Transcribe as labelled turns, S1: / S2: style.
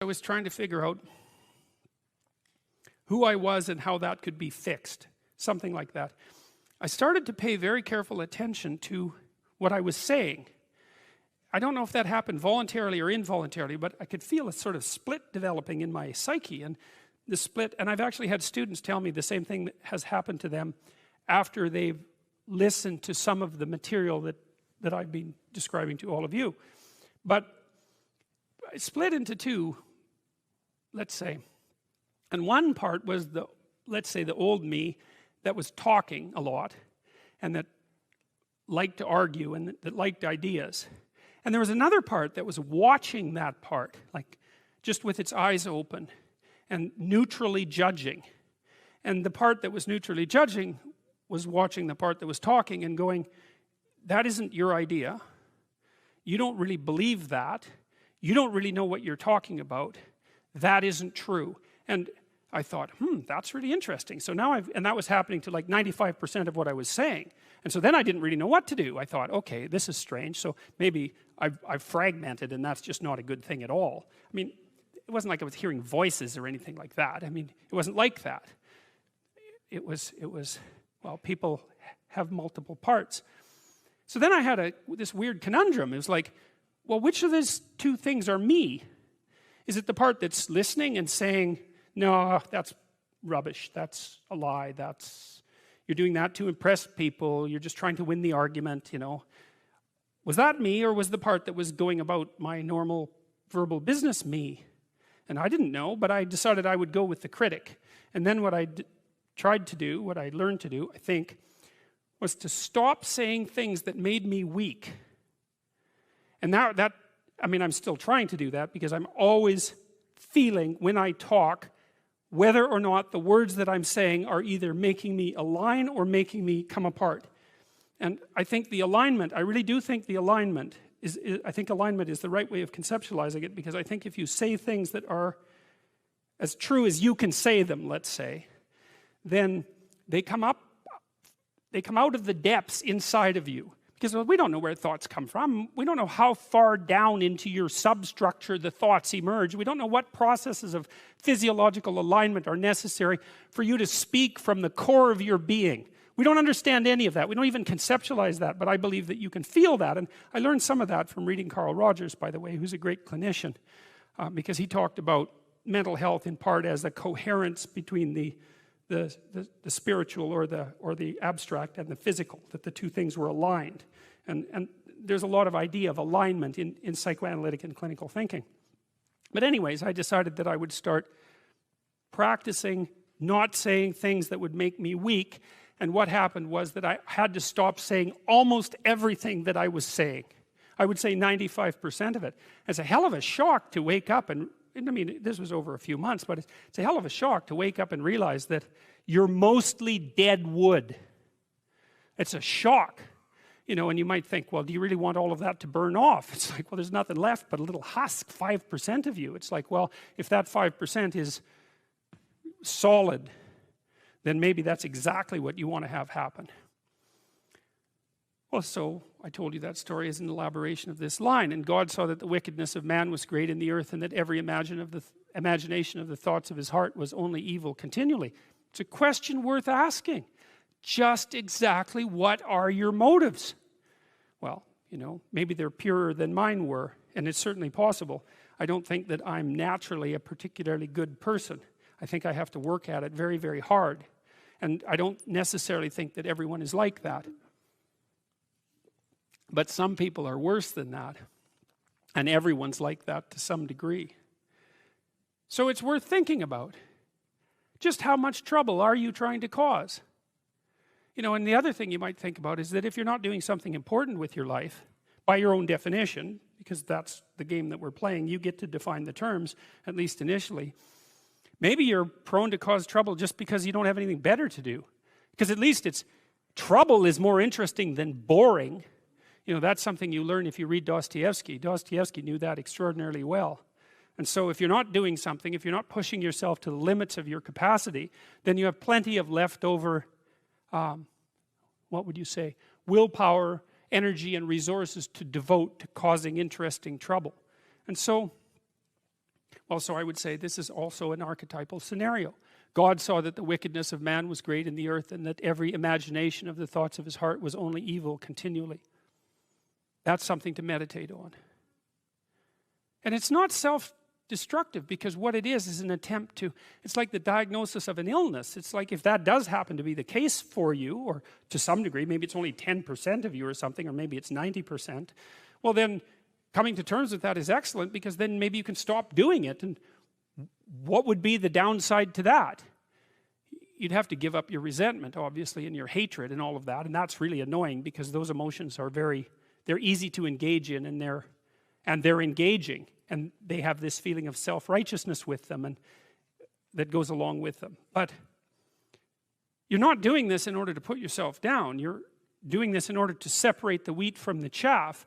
S1: I was trying to figure out who I was and how that could be fixed, something like that. I started to pay very careful attention to what I was saying. I don't know if that happened voluntarily or involuntarily, but I could feel a sort of split developing in my psyche, and the split, and I've actually had students tell me the same thing that has happened to them after they've listened to some of the material that I've been describing to all of you. But I split into two, let's say. And one part was let's say the old me that was talking a lot and that liked to argue and that liked ideas. And there was another part that was watching that part, like just with its eyes open and neutrally judging. And the part that was neutrally judging was watching the part that was talking and going, that isn't your idea. You don't really believe that. You don't really know what you're talking about. That isn't true. And I thought, that's really interesting. So now and that was happening to like 95% of what I was saying. And so then I didn't really know what to do. I thought, okay, this is strange. So maybe I've fragmented, and that's just not a good thing at all. I mean, it wasn't like I was hearing voices or anything like that. I mean, it wasn't like that. It was, well, people have multiple parts. So then I had this weird conundrum. It was like, well, which of these two things are me? Is it the part that's listening and saying, no, that's rubbish, that's a lie, you're doing that to impress people, you're just trying to win the argument, you know. Was that me, or was the part that was going about my normal verbal business me? And I didn't know, but I decided I would go with the critic. And then what I tried to do, what I learned to do, I think, was to stop saying things that made me weak. And that I mean, I'm still trying to do that, because I'm always feeling when I talk whether or not the words that I'm saying are either making me align or making me come apart. And I think the alignment, I really do think the alignment I think alignment is the right way of conceptualizing it, because I think if you say things that are as true as you can say them, let's say, then they come out of the depths inside of you. Because we don't know where thoughts come from. We don't know how far down into your substructure the thoughts emerge. We don't know what processes of physiological alignment are necessary for you to speak from the core of your being. We don't understand any of that. We don't even conceptualize that, but I believe that you can feel that. And I learned some of that from reading Carl Rogers, by the way, who's a great clinician, because he talked about mental health in part as a coherence between the spiritual or the abstract and the physical, that the two things were aligned. And there's a lot of idea of alignment in psychoanalytic and clinical thinking. But anyways, I decided that I would start practicing not saying things that would make me weak. And what happened was that I had to stop saying almost everything that I was saying. I would say 95% of it. It's a hell of a shock to wake up and I mean, this was over a few months, but it's a hell of a shock to wake up and realize that you're mostly dead wood. It's a shock. You know, and you might think, well, do you really want all of that to burn off? It's like, well, there's nothing left but a little husk, 5% of you. It's like, well, if that 5% is solid, then maybe that's exactly what you want to have happen. Well, so I told you that story as an elaboration of this line. And God saw that the wickedness of man was great in the earth, and that every imagination of the thoughts of his heart was only evil continually. It's a question worth asking. Just exactly what are your motives? Well, you know, maybe they're purer than mine were, and it's certainly possible. I don't think that I'm naturally a particularly good person. I think I have to work at it very, very hard. And I don't necessarily think that everyone is like that. But some people are worse than that. And everyone's like that to some degree. So it's worth thinking about. Just how much trouble are you trying to cause? You know, and the other thing you might think about is that if you're not doing something important with your life, by your own definition, because that's the game that we're playing, you get to define the terms, at least initially. Maybe you're prone to cause trouble just because you don't have anything better to do. Because at least trouble is more interesting than boring. You know, that's something you learn if you read Dostoevsky. Dostoevsky knew that extraordinarily well. And so if you're not doing something, if you're not pushing yourself to the limits of your capacity, then you have plenty of leftover, what would you say, willpower, energy, and resources to devote to causing interesting trouble. And so Well, so I would say this is also an archetypal scenario. God saw that the wickedness of man was great in the earth, and that every imagination of the thoughts of his heart was only evil continually. That's something to meditate on. And it's not self-destructive, because what it is an attempt to, it's like the diagnosis of an illness. It's like if that does happen to be the case for you, or to some degree, maybe it's only 10% of you or something, or maybe it's 90%, well then coming to terms with that is excellent, because then maybe you can stop doing it. And what would be the downside to that? You'd have to give up your resentment, obviously, and your hatred and all of that, and that's really annoying, because those emotions are they're easy to engage in, and they're engaging, and they have this feeling of self-righteousness with them, and that goes along with them. But you're not doing this in order to put yourself down. You're doing this in order to separate the wheat from the chaff.